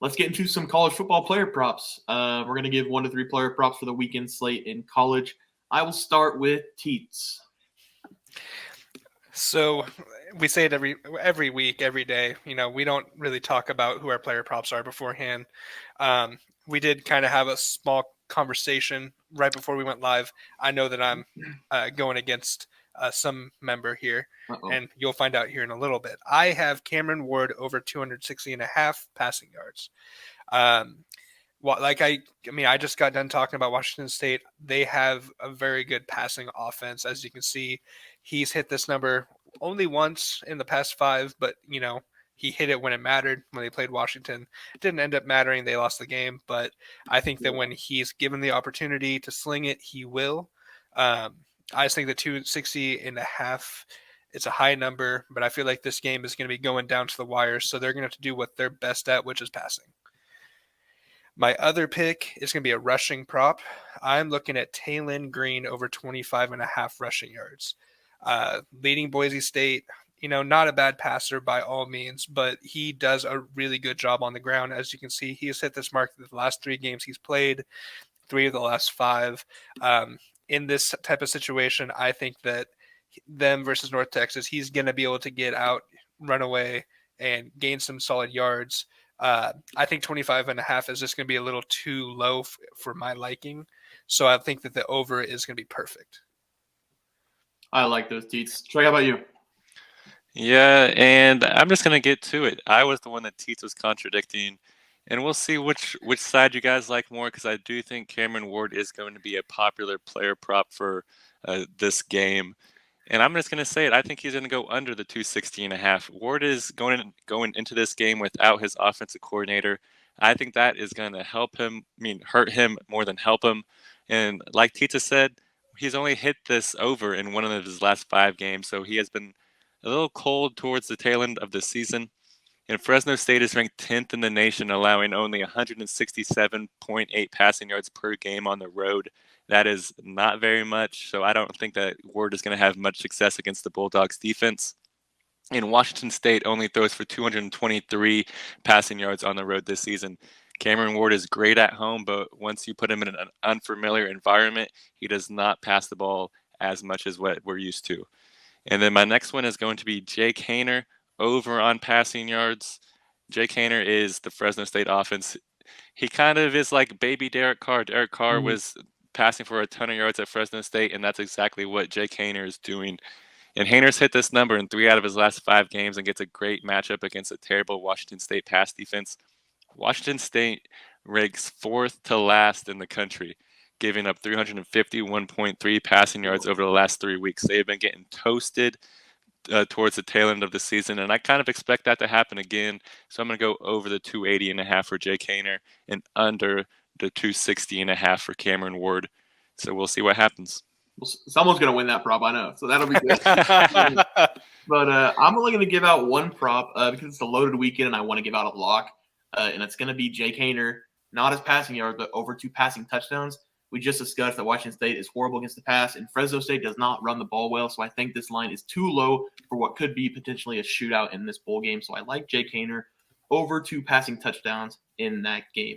let's get into some college football player props. We're going to give 1 to 3 player props for the weekend slate in college. I will start with Teats. So we say it every week, every day. We don't really talk about who our player props are beforehand. We did kind of have a small conversation right before we went live. I know that I'm going against some member here, and you'll find out here in a little bit. I have Cameron Ward over 260.5 passing yards. I just got done talking about Washington State. They have a very good passing offense. As you can see, he's hit this number only once in the past 5, but, he hit it when it mattered when they played Washington. It didn't end up mattering. They lost the game, but I think that when he's given the opportunity to sling it, he will. I just think the 260.5, it's a high number, but I feel like this game is going to be going down to the wire, so they're going to have to do what they're best at, which is passing. My other pick is going to be a rushing prop. I'm looking at Taylon Green over 25.5 rushing yards. Leading Boise State, not a bad passer by all means, but he does a really good job on the ground. As you can see, he has hit this mark the last 3 games he's played, 3 of the last 5. In this type of situation, I think that them versus North Texas, he's going to be able to get out, run away, and gain some solid yards. I think 25.5 is just going to be a little too low for my liking. So I think that the over is going to be perfect. I like those Teats. Trey, how about you? Yeah, and I'm just going to get to it. I was the one that Teats was contradicting, and we'll see which side you guys like more, because I do think Cameron Ward is going to be a popular player prop for this game. And I'm just going to say it. I think he's going to go under the 260.5. Ward is going into this game without his offensive coordinator. I think that is going to hurt him more than help him. And like Tita said, he's only hit this over in one of his last 5 games. So he has been a little cold towards the tail end of the season. And Fresno State is ranked 10th in the nation, allowing only 167.8 passing yards per game on the road. That is not very much, so I don't think that Ward is going to have much success against the Bulldogs defense. And Washington State only throws for 223 passing yards on the road this season. Cameron Ward is great at home, but once you put him in an unfamiliar environment, he does not pass the ball as much as what we're used to. And then my next one is going to be Jake Haener over on passing yards. Jake Haener is the Fresno State offense. He kind of is like baby Derek Carr. Derek Carr was passing for a ton of yards at Fresno State, and that's exactly what Jake Haener is doing. And Haener's hit this number in 3 out of his last 5 games and gets a great matchup against a terrible Washington State pass defense. Washington State ranks 4th to last in the country, giving up 351.3 passing yards over the last 3 weeks. They have been getting toasted towards the tail end of the season, and I kind of expect that to happen again. So I'm going to go over the 280.5 for Jake Haener and under the 260.5 for Cameron Ward. So we'll see what happens. Well, someone's going to win that prop, I know. So that'll be good. But I'm only going to give out one prop because it's a loaded weekend and I want to give out a lock. And it's going to be Jake Haener, not his passing yards, but over 2 passing touchdowns. We just discussed that Washington State is horrible against the pass, and Fresno State does not run the ball well. So I think this line is too low for what could be potentially a shootout in this bowl game. So I like Jake Haener over 2 passing touchdowns in that game.